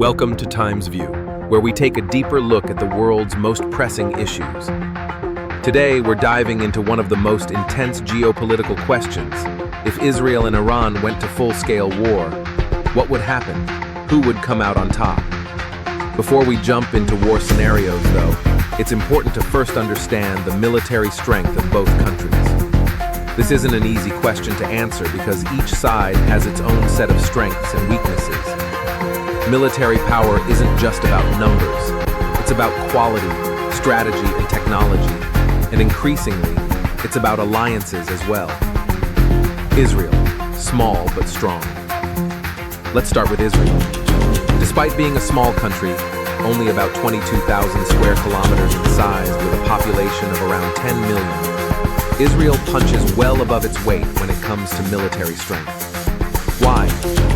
Welcome to Times View, where we take a deeper look at the world's most pressing issues. Today, we're diving into one of the most intense geopolitical questions. If Israel and Iran went to full-scale war, what would happen? Who would come out on top? Before we jump into war scenarios, though, it's important to first understand the military strength of both countries. This isn't an easy question to answer because each side has its own set of strengths and weaknesses. Military power isn't just about numbers. It's about quality, strategy, and technology. And increasingly, it's about alliances as well. Israel, small but strong. Let's start with Israel. Despite being a small country, only about 22,000 square kilometers in size with a population of around 10 million, Israel punches well above its weight when it comes to military strength. Why?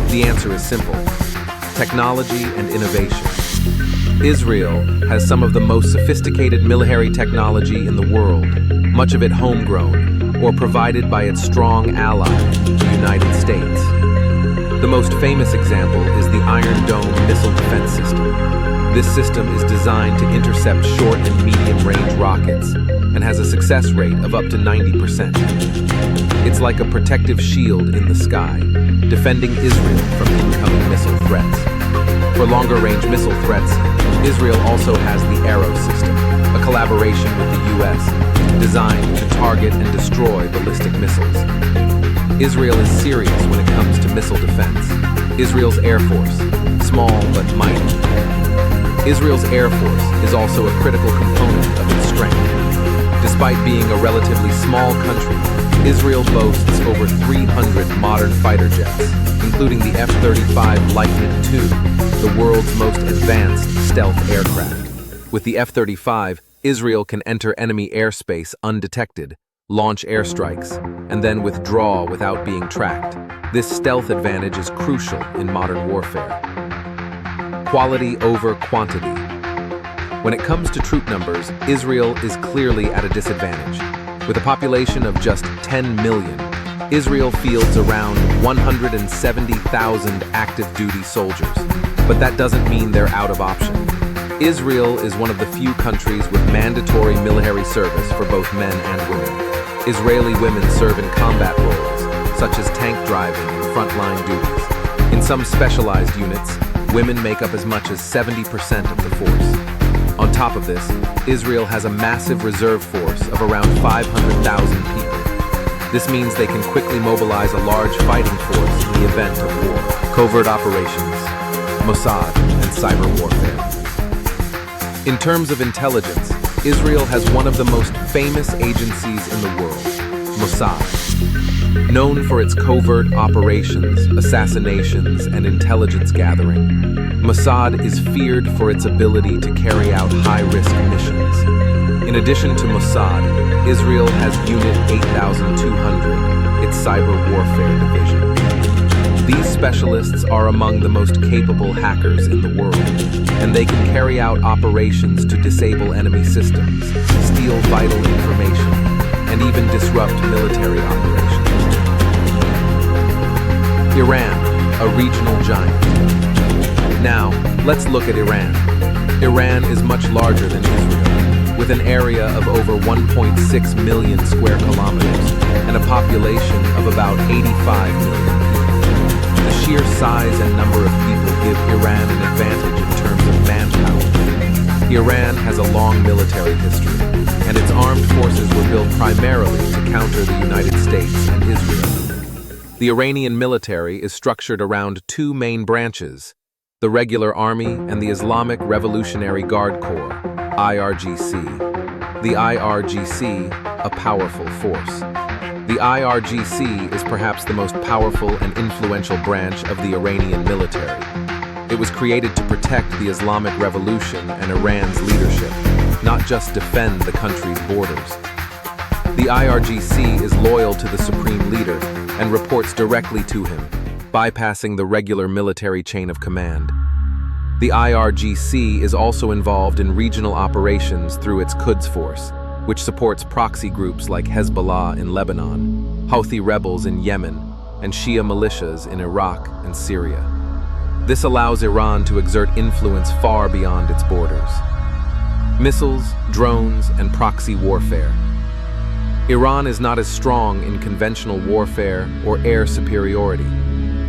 The answer is simple: technology and innovation. Israel has some of the most sophisticated military technology in the world, much of it homegrown or provided by its strong ally, the United States. The most famous example is the Iron Dome missile defense system. This system is designed to intercept short and medium-range rockets and has a success rate of up to 90%. It's like a protective shield in the sky, defending Israel from incoming missile threats. For longer-range missile threats, Israel also has the Arrow system, a collaboration with the U.S. designed to target and destroy ballistic missiles. Israel is serious when it comes to missile defense. Israel's Air Force, small but mighty. Israel's Air Force is also a critical component of its strength. Despite being a relatively small country, Israel boasts over 300 modern fighter jets, including the F-35 Lightning II, the world's most advanced stealth aircraft. With the F-35, Israel can enter enemy airspace undetected, launch airstrikes, and then withdraw without being tracked. This stealth advantage is crucial in modern warfare. Quality over quantity. When it comes to troop numbers, Israel is clearly at a disadvantage. With a population of just 10 million, Israel fields around 170,000 active-duty soldiers. But that doesn't mean they're out of option. Israel is one of the few countries with mandatory military service for both men and women. Israeli women serve in combat roles, such as tank driving and frontline duties. In some specialized units, women make up as much as 70% of the force. On top of this, Israel has a massive reserve force of around 500,000 people. This means they can quickly mobilize a large fighting force in the event of war. Covert operations, Mossad, and cyber warfare. In terms of intelligence, Israel has one of the most famous agencies in the world, Mossad. Known for its covert operations, assassinations, and intelligence gathering, Mossad is feared for its ability to carry out high-risk missions. In addition to Mossad, Israel has Unit 8200, its cyber warfare division. These specialists are among the most capable hackers in the world, and they can carry out operations to disable enemy systems, steal vital information, and even disrupt military operations. Iran, a regional giant. Now, let's look at Iran. Iran is much larger than Israel, with an area of over 1.6 million square kilometers and a population of about 85 million. The sheer size and number of people give Iran an advantage in terms of manpower. Iran has a long military history, and its armed forces were built primarily to counter the United States and Israel. The Iranian military is structured around two main branches: the regular army and the Islamic Revolutionary Guard Corps, IRGC. The IRGC, a powerful force. The IRGC is perhaps the most powerful and influential branch of the Iranian military. It was created to protect the Islamic Revolution and Iran's leadership, not just defend the country's borders. The IRGC is loyal to the supreme leader and reports directly to him, bypassing the regular military chain of command. The IRGC is also involved in regional operations through its Quds Force, which supports proxy groups like Hezbollah in Lebanon, Houthi rebels in Yemen, and Shia militias in Iraq and Syria. This allows Iran to exert influence far beyond its borders. Missiles, drones, and proxy warfare. Iran is not as strong in conventional warfare or air superiority,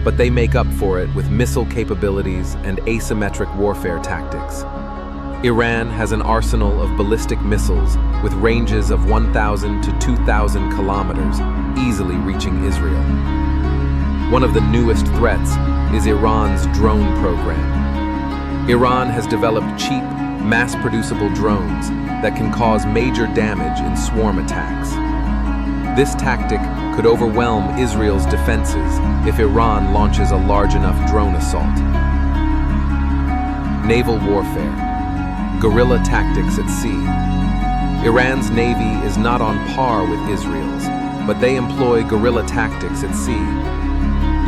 but they make up for it with missile capabilities and asymmetric warfare tactics. Iran has an arsenal of ballistic missiles with ranges of 1,000 to 2,000 kilometers, easily reaching Israel. One of the newest threats is Iran's drone program. Iran has developed cheap, mass-producible drones that can cause major damage in swarm attacks. This tactic could overwhelm Israel's defenses if Iran launches a large enough drone assault. Naval warfare. Guerrilla tactics at sea. Iran's navy is not on par with Israel's, but they employ guerrilla tactics at sea.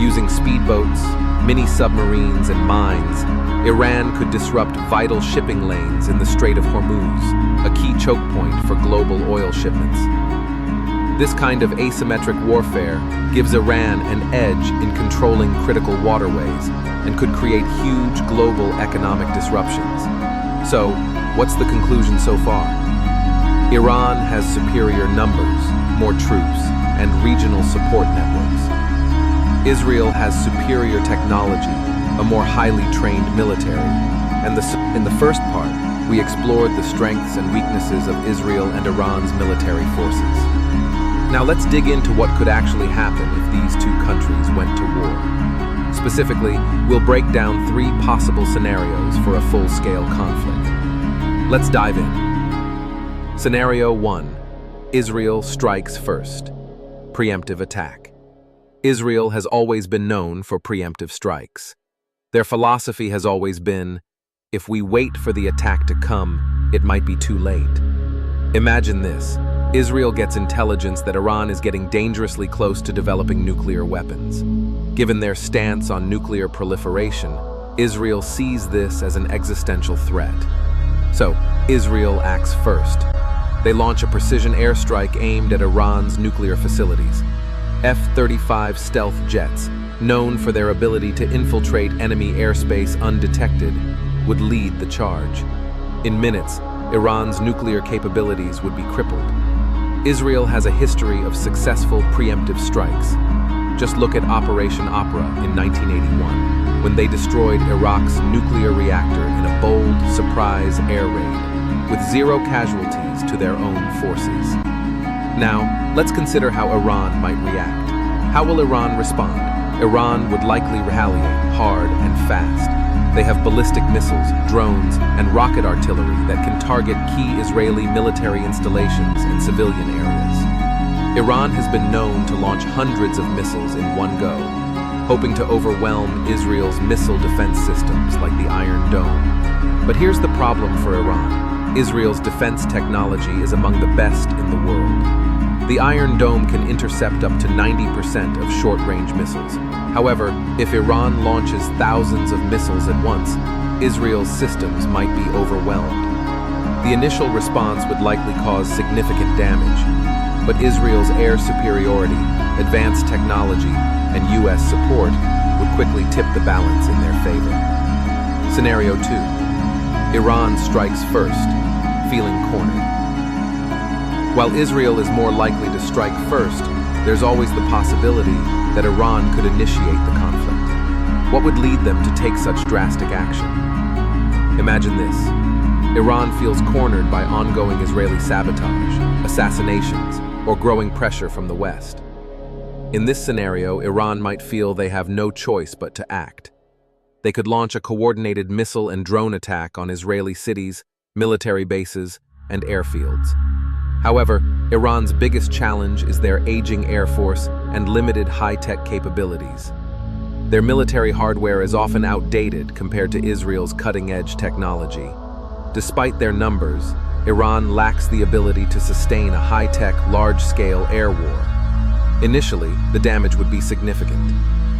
Using speedboats, mini-submarines, and mines, Iran could disrupt vital shipping lanes in the Strait of Hormuz, a key choke point for global oil shipments. This kind of asymmetric warfare gives Iran an edge in controlling critical waterways and could create huge global economic disruptions. So, what's the conclusion so far? Iran has superior numbers, more troops, and regional support networks. Israel has superior technology, a more highly trained military, and in the first part, we explored the strengths and weaknesses of Israel and Iran's military forces. Now let's dig into what could actually happen if these two countries went to war. Specifically, we'll break down 3 possible scenarios for a full-scale conflict. Let's dive in. Scenario 1. Israel strikes first. Preemptive attack. Israel has always been known for preemptive strikes. Their philosophy has always been, if we wait for the attack to come, it might be too late. Imagine this. Israel gets intelligence that Iran is getting dangerously close to developing nuclear weapons. Given their stance on nuclear proliferation, Israel sees this as an existential threat. So, Israel acts first. They launch a precision airstrike aimed at Iran's nuclear facilities. F-35 stealth jets, known for their ability to infiltrate enemy airspace undetected, would lead the charge. In minutes, Iran's nuclear capabilities would be crippled. Israel has a history of successful preemptive strikes. Just look at Operation Opera in 1981, when they destroyed Iraq's nuclear reactor in a bold, surprise air raid, with 0 casualties to their own forces. Now, let's consider how Iran might react. How will Iran respond? Iran would likely retaliate hard and fast. They have ballistic missiles, drones, and rocket artillery that can target key Israeli military installations and civilian areas. Iran has been known to launch hundreds of missiles in one go, hoping to overwhelm Israel's missile defense systems like the Iron Dome. But here's the problem for Iran. Israel's defense technology is among the best in the world. The Iron Dome can intercept up to 90% of short-range missiles. However, if Iran launches thousands of missiles at once, Israel's systems might be overwhelmed. The initial response would likely cause significant damage, but Israel's air superiority, advanced technology, and U.S. support would quickly tip the balance in their favor. Scenario 2. Iran strikes first, feeling cornered. While Israel is more likely to strike first, there's always the possibility that Iran could initiate the conflict. What would lead them to take such drastic action? Imagine this. Iran feels cornered by ongoing Israeli sabotage, assassinations, or growing pressure from the West. In this scenario, Iran might feel they have no choice but to act. They could launch a coordinated missile and drone attack on Israeli cities, military bases, and airfields. However, Iran's biggest challenge is their aging air force and limited high-tech capabilities. Their military hardware is often outdated compared to Israel's cutting-edge technology. Despite their numbers, Iran lacks the ability to sustain a high-tech, large-scale air war. Initially, the damage would be significant,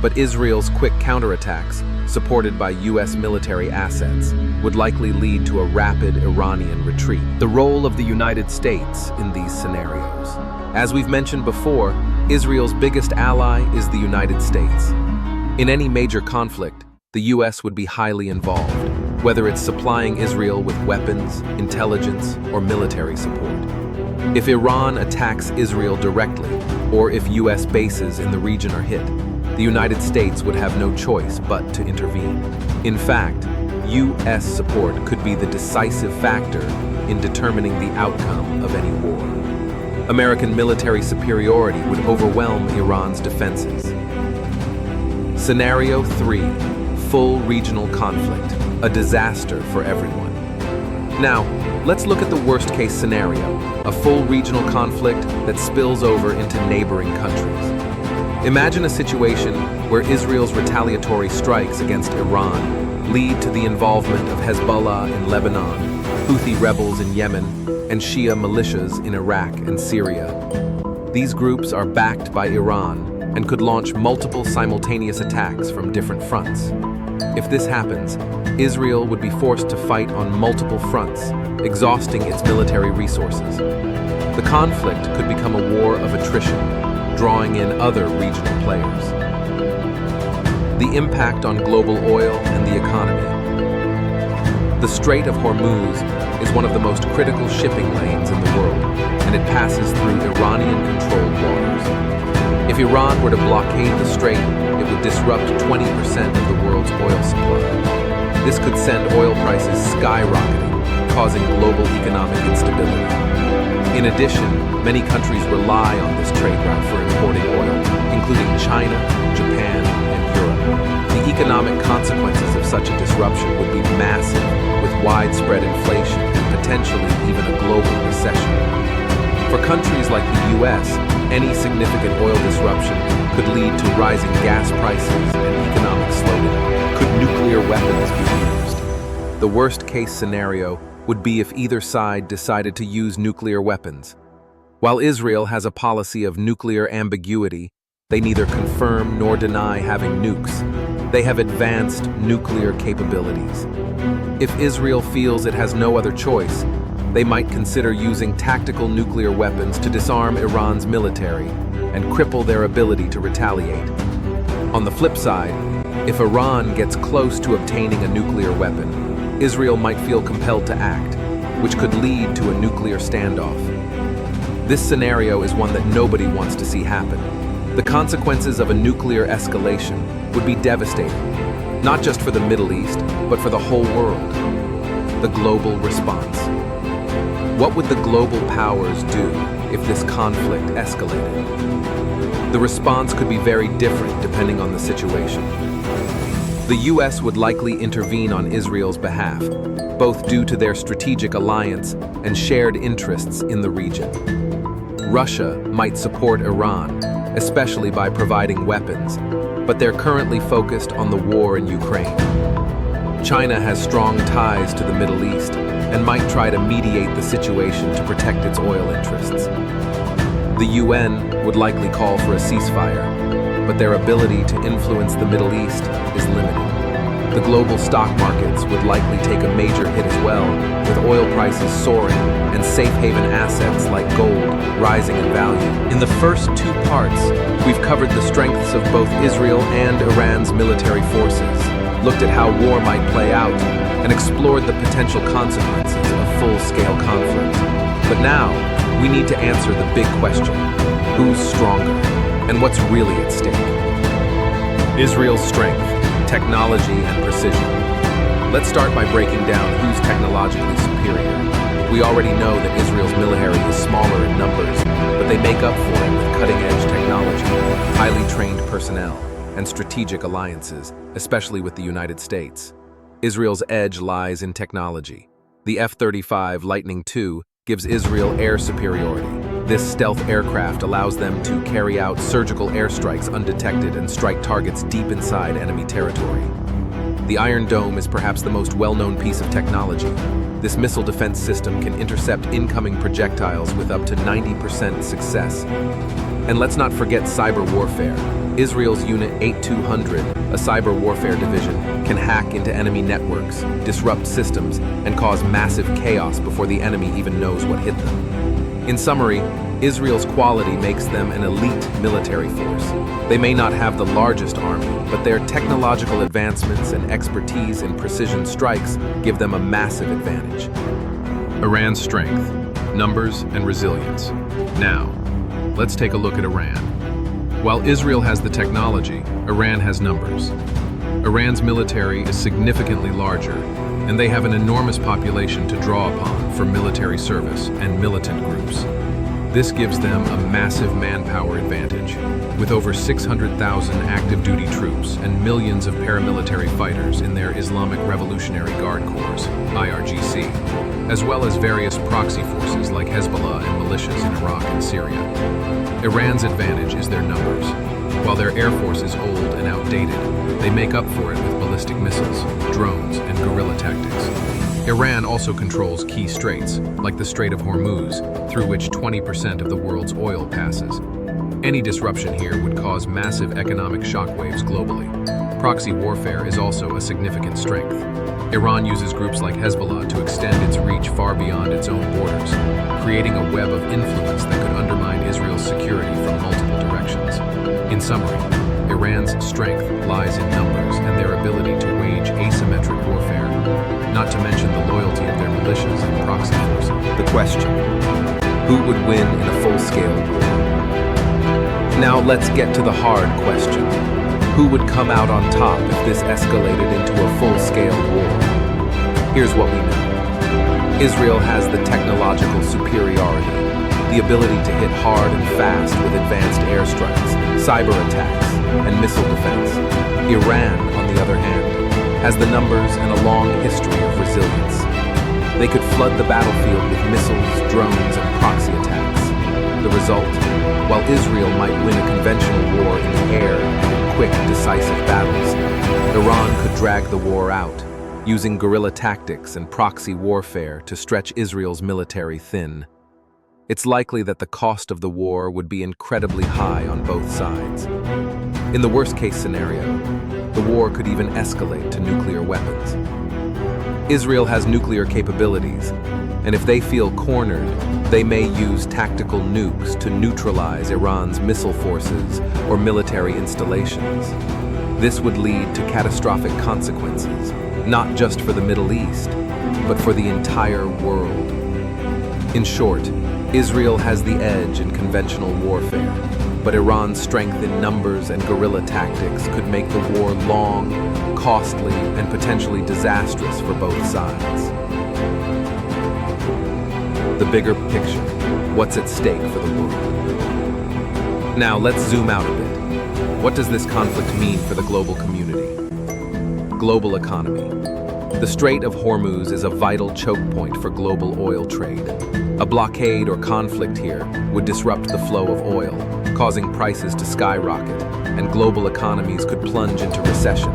but Israel's quick counterattacks, supported by U.S. military assets, would likely lead to a rapid Iranian retreat. The role of the United States in these scenarios. As we've mentioned before, Israel's biggest ally is the United States. In any major conflict, the US would be highly involved, whether it's supplying Israel with weapons, intelligence, or military support. If Iran attacks Israel directly, or if US bases in the region are hit, the United States would have no choice but to intervene. In fact, US support could be the decisive factor in determining the outcome of any war. American military superiority would overwhelm Iran's defenses. Scenario 3. Full regional conflict, a disaster for everyone. Now, let's look at the worst-case scenario, a full regional conflict that spills over into neighboring countries. Imagine a situation where Israel's retaliatory strikes against Iran lead to the involvement of Hezbollah in Lebanon, Houthi rebels in Yemen, and Shia militias in Iraq and Syria. These groups are backed by Iran and could launch multiple simultaneous attacks from different fronts. If this happens, Israel would be forced to fight on multiple fronts, exhausting its military resources. The conflict could become a war of attrition, drawing in other regional players. The impact on global oil and the economy. The Strait of Hormuz is one of the most critical shipping lanes in the world, and it passes through Iranian-controlled waters. If Iran were to blockade the strait, it would disrupt 20% of the world's oil supply. This could send oil prices skyrocketing, causing global economic instability. In addition, many countries rely on this trade route for importing oil, including China, Japan, and Europe. The economic consequences of such a disruption would be massive, with widespread inflation and potentially even a global recession. For countries like the US, any significant oil disruption could lead to rising gas prices and economic slowdown. Could nuclear weapons be used? The worst-case scenario would be if either side decided to use nuclear weapons. While Israel has a policy of nuclear ambiguity, they neither confirm nor deny having nukes. They have advanced nuclear capabilities. If Israel feels it has no other choice, they might consider using tactical nuclear weapons to disarm Iran's military and cripple their ability to retaliate. On the flip side, if Iran gets close to obtaining a nuclear weapon, Israel might feel compelled to act, which could lead to a nuclear standoff. This scenario is one that nobody wants to see happen. The consequences of a nuclear escalation would be devastating, not just for the Middle East, but for the whole world. The global response. What would the global powers do if this conflict escalated? The response could be very different depending on the situation. The US would likely intervene on Israel's behalf, both due to their strategic alliance and shared interests in the region. Russia might support Iran, especially by providing weapons, but they're currently focused on the war in Ukraine. China has strong ties to the Middle East and might try to mediate the situation to protect its oil interests. The UN would likely call for a ceasefire, but their ability to influence the Middle East is limited. The global stock markets would likely take a major hit as well, with oil prices soaring and safe haven assets like gold rising in value. In the first two parts, we've covered the strengths of both Israel and Iran's military forces, looked at how war might play out, and explored the potential consequences of full-scale conflict. But now, we need to answer the big question: who's stronger, and what's really at stake? Israel's strength, technology, and precision. Let's start by breaking down who's technologically superior. We already know that Israel's military is smaller in numbers, but they make up for it with cutting-edge technology, highly trained personnel, and strategic alliances, especially with the United States. Israel's edge lies in technology. The F-35 Lightning II gives Israel air superiority. This stealth aircraft allows them to carry out surgical airstrikes undetected and strike targets deep inside enemy territory. The Iron Dome is perhaps the most well-known piece of technology. This missile defense system can intercept incoming projectiles with up to 90% success. And let's not forget cyber warfare. Israel's Unit 8200, a cyber warfare division, can hack into enemy networks, disrupt systems, and cause massive chaos before the enemy even knows what hit them. In summary, Israel's quality makes them an elite military force. They may not have the largest army, but their technological advancements and expertise in precision strikes give them a massive advantage. Iran's strength, numbers, and resilience. Now, let's take a look at Iran. While Israel has the technology, Iran has numbers. Iran's military is significantly larger, and they have an enormous population to draw upon for military service and militant groups. This gives them a massive manpower advantage, with over 600,000 active duty troops and millions of paramilitary fighters in their Islamic Revolutionary Guard Corps, IRGC, as well as various proxy forces like Hezbollah and militias in Iraq and Syria. Iran's advantage is their numbers. While their air force is old and outdated, they make up for it with ballistic missiles, drones, and guerrilla tactics. Iran also controls key straits, like the Strait of Hormuz, through which 20% of the world's oil passes. Any disruption here would cause massive economic shockwaves globally. Proxy warfare is also a significant strength. Iran uses groups like Hezbollah to extend its reach far beyond its own borders, creating a web of influence that could undermine Israel's security from multiple directions. In summary, Iran's strength lies in numbers and their ability to wage asymmetric warfare, not to mention the loyalty of their militias and proxy forces. The question: who would win in a full-scale war? Now let's get to the hard question. Who would come out on top if this escalated into a full-scale war? Here's what we know. Israel has the technological superiority, the ability to hit hard and fast with advanced airstrikes, cyber attacks, and missile defense. Iran, on the other hand, has the numbers and a long history of resilience. They could flood the battlefield with missiles, drones, and proxy attacks. The result? While Israel might win a conventional war in the air and in quick, decisive battles, Iran could drag the war out, using guerrilla tactics and proxy warfare to stretch Israel's military thin. It's likely that the cost of the war would be incredibly high on both sides. In the worst-case scenario, the war could even escalate to nuclear weapons. Israel has nuclear capabilities, and if they feel cornered, they may use tactical nukes to neutralize Iran's missile forces or military installations. This would lead to catastrophic consequences, not just for the Middle East, but for the entire world. In short, Israel has the edge in conventional warfare, but Iran's strength in numbers and guerrilla tactics could make the war long, costly, and potentially disastrous for both sides. The bigger picture, what's at stake for the world? Now let's zoom out a bit. What does this conflict mean for the global community? Global economy. The Strait of Hormuz is a vital choke point for global oil trade. A blockade or conflict here would disrupt the flow of oil, causing prices to skyrocket, and global economies could plunge into recession.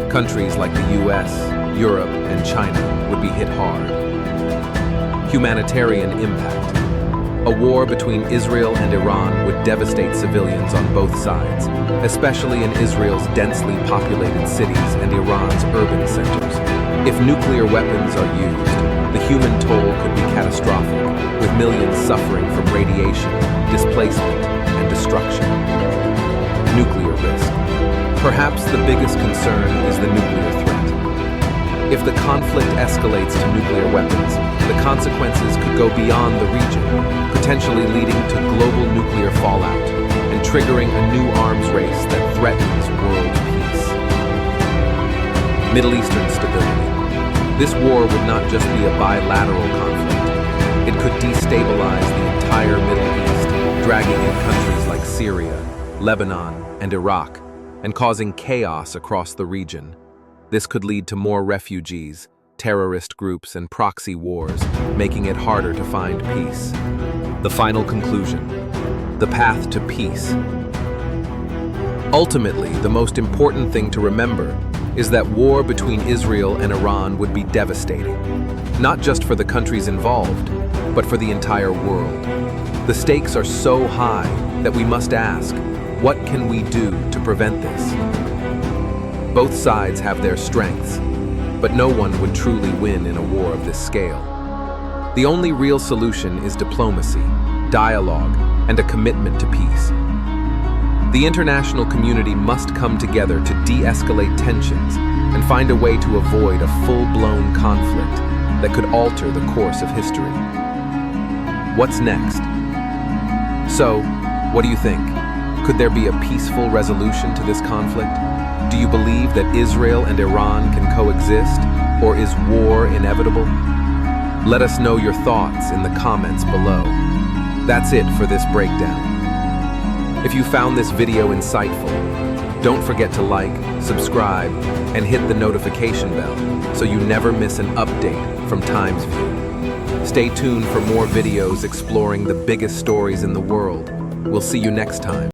Countries like the US, Europe, and China would be hit hard. Humanitarian impact. A war between Israel and Iran would devastate civilians on both sides, especially in Israel's densely populated cities and Iran's urban centers. If nuclear weapons are used, the human toll could be catastrophic, with millions suffering from radiation, displacement, and destruction. Nuclear risk. Perhaps the biggest concern is the nuclear threat. If the conflict escalates to nuclear weapons, the consequences could go beyond the region, potentially leading to global nuclear fallout and triggering a new arms race that threatens world peace. Middle Eastern stability. This war would not just be a bilateral conflict. It could destabilize the entire Middle East, dragging in countries like Syria, Lebanon, and Iraq, and causing chaos across the region. This could lead to more refugees, terrorist groups, and proxy wars, making it harder to find peace. The final conclusion: the path to peace. Ultimately, the most important thing to remember is that war between Israel and Iran would be devastating, not just for the countries involved, but for the entire world. The stakes are so high that we must ask, what can we do to prevent this? Both sides have their strengths, but no one would truly win in a war of this scale. The only real solution is diplomacy, dialogue, and a commitment to peace. The international community must come together to de-escalate tensions and find a way to avoid a full-blown conflict that could alter the course of history. What's next? So, what do you think? Could there be a peaceful resolution to this conflict? Do you believe that Israel and Iran can coexist, or is war inevitable? Let us know your thoughts in the comments below. That's it for this breakdown. If you found this video insightful, don't forget to like, subscribe, and hit the notification bell so you never miss an update from TimesView. Stay tuned for more videos exploring the biggest stories in the world. We'll see you next time.